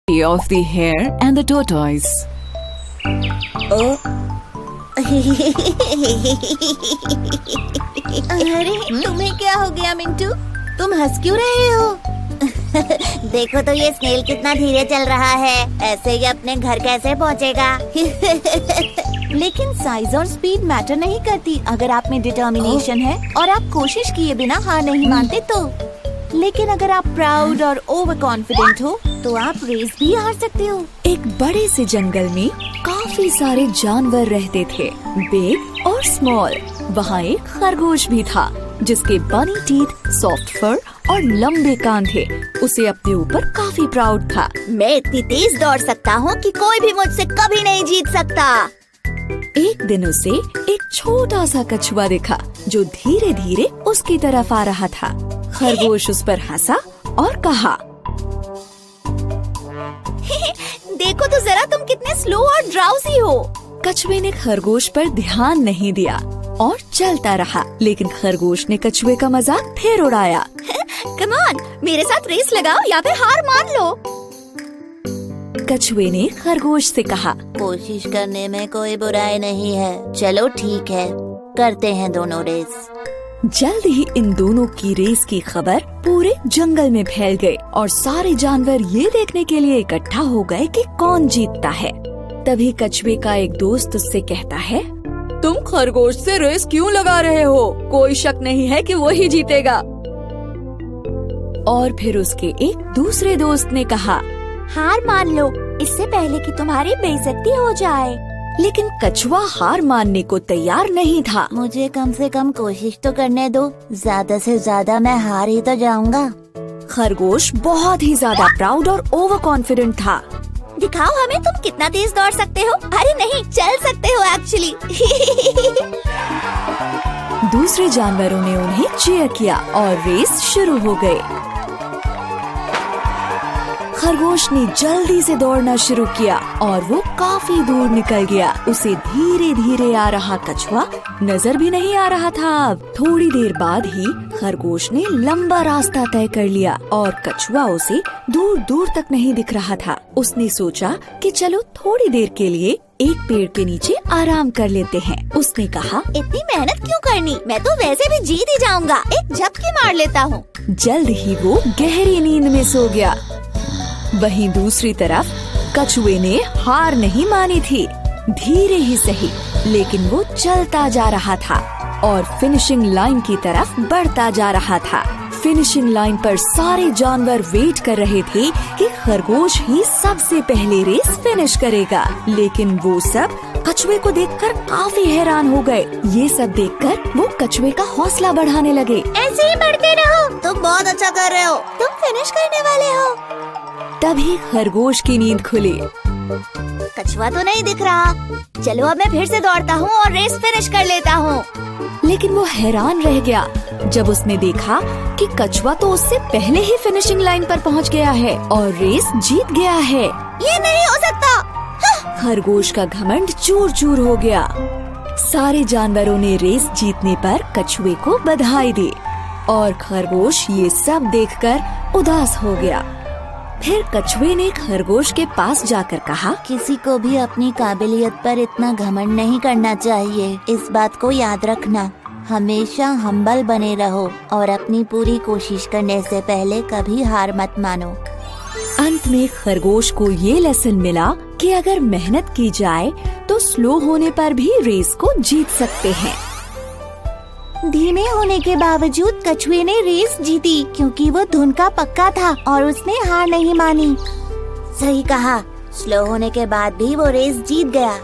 of the Hare and the Tortoise. अरे तुम्हें क्या हो गया मिंटू? तुम हंस क्यों रहे हो? देखो तो ये स्नेल कितना धीरे चल रहा है। ऐसे ही अपने घर कैसे पहुँचेगा? लेकिन साइज और स्पीड मैटर नहीं करती अगर आप में डिटर्मिनेशन है और आप कोशिश किए बिना हार नहीं मानते तो। लेकिन अगर आप प्राउड और ओवर कॉन्फिडेंट हो तो आप रेस भी हार सकते हो। एक बड़े से जंगल में काफी सारे जानवर रहते थे, बिग और स्मॉल। वहाँ एक खरगोश भी था जिसके बनी टीथ, सॉफ्ट फर और लंबे कान थे। उसे अपने ऊपर काफी प्राउड था। मैं इतनी तेज दौड़ सकता हूँ कि कोई भी मुझसे कभी नहीं जीत सकता। एक दिन उसे एक छोटा सा कछुआ दिखा जो धीरे धीरे उसकी तरफ आ रहा था। खरगोश उस पर हंसा और कहा, देखो तो जरा तुम कितने स्लो और ड्राउजी हो। कछुए ने खरगोश पर ध्यान नहीं दिया और चलता रहा, लेकिन खरगोश ने कछुए का मजाक फिर उड़ाया। कम ऑन, मेरे साथ रेस लगाओ या फिर हार मान लो। कछुए ने खरगोश से कहा, कोशिश करने में कोई बुराई नहीं है। चलो ठीक है, करते हैं दोनों रेस। जल्द ही इन दोनों की रेस की खबर पूरे जंगल में फैल गई और सारे जानवर ये देखने के लिए इकट्ठा हो गए कि कौन जीतता है। तभी कछुए का एक दोस्त उससे कहता है, तुम खरगोश से रेस क्यों लगा रहे हो? कोई शक नहीं है कि वो ही जीतेगा। और फिर उसके एक दूसरे दोस्त ने कहा, हार मान लो इससे पहले कि तुम्हारी बेइज्जती हो जाए। लेकिन कछुआ हार मानने को तैयार नहीं था। मुझे कम से कम कोशिश तो करने दो, ज्यादा से ज्यादा मैं हार ही तो जाऊंगा। खरगोश बहुत ही ज्यादा प्राउड और ओवर कॉन्फिडेंट था। दिखाओ हमें तुम कितना तेज दौड़ सकते हो। अरे नहीं, चल सकते हो एक्चुअली। दूसरे जानवरों ने उन्हें चीयर किया और रेस शुरू हो गई। खरगोश ने जल्दी से दौड़ना शुरू किया और वो काफी दूर निकल गया। उसे धीरे धीरे आ रहा कछुआ नजर भी नहीं आ रहा था। अब थोड़ी देर बाद ही खरगोश ने लंबा रास्ता तय कर लिया और कछुआ उसे दूर दूर तक नहीं दिख रहा था। उसने सोचा कि चलो थोड़ी देर के लिए एक पेड़ के नीचे आराम कर लेते हैं। उसने कहा, इतनी मेहनत क्यों करनी, मैं तो वैसे भी जीत ही जाऊंगा। एक झपकी मार लेता हूँ। जल्द ही वो गहरी नींद में सो गया। वहीं दूसरी तरफ कछुए ने हार नहीं मानी थी। धीरे ही सही, लेकिन वो चलता जा रहा था और फिनिशिंग लाइन की तरफ बढ़ता जा रहा था। फिनिशिंग लाइन पर सारे जानवर वेट कर रहे थे कि खरगोश ही सबसे पहले रेस फिनिश करेगा। लेकिन वो सब कछुए को देखकर काफी हैरान हो गए। ये सब देखकर वो कछुए का हौसला बढ़ाने लगे। ऐसे ही बढ़ते रहो, तुम बहुत अच्छा कर रहे हो, तुम फिनिश करने वाले हो। तभी खरगोश की नींद खुली। कछुआ तो नहीं दिख रहा। चलो अब मैं फिर से दौड़ता हूँ और रेस फिनिश कर लेता हूँ। लेकिन वो हैरान रह गया जब उसने देखा कि कछुआ तो उससे पहले ही फिनिशिंग लाइन पर पहुँच गया है और रेस जीत गया है। ये नहीं हो सकता। खरगोश का घमंड चूर चूर हो गया। सारे जानवरों ने रेस जीतने पर कछुए को बधाई दी और खरगोश ये सब देखकर उदास हो गया। फिर कछुए ने खरगोश के पास जाकर कहा, किसी को भी अपनी काबिलियत पर इतना घमंड नहीं करना चाहिए। इस बात को याद रखना, हमेशा हम्बल बने रहो और अपनी पूरी कोशिश करने से पहले कभी हार मत मानो। अंत में खरगोश को ये लेसन मिला कि अगर मेहनत की जाए तो स्लो होने पर भी रेस को जीत सकते हैं। धीमे होने के बावजूद कछुए ने रेस जीती क्योंकि वो धुन का पक्का था और उसने हार नहीं मानी। सही कहा, स्लो होने के बाद भी वो रेस जीत गया।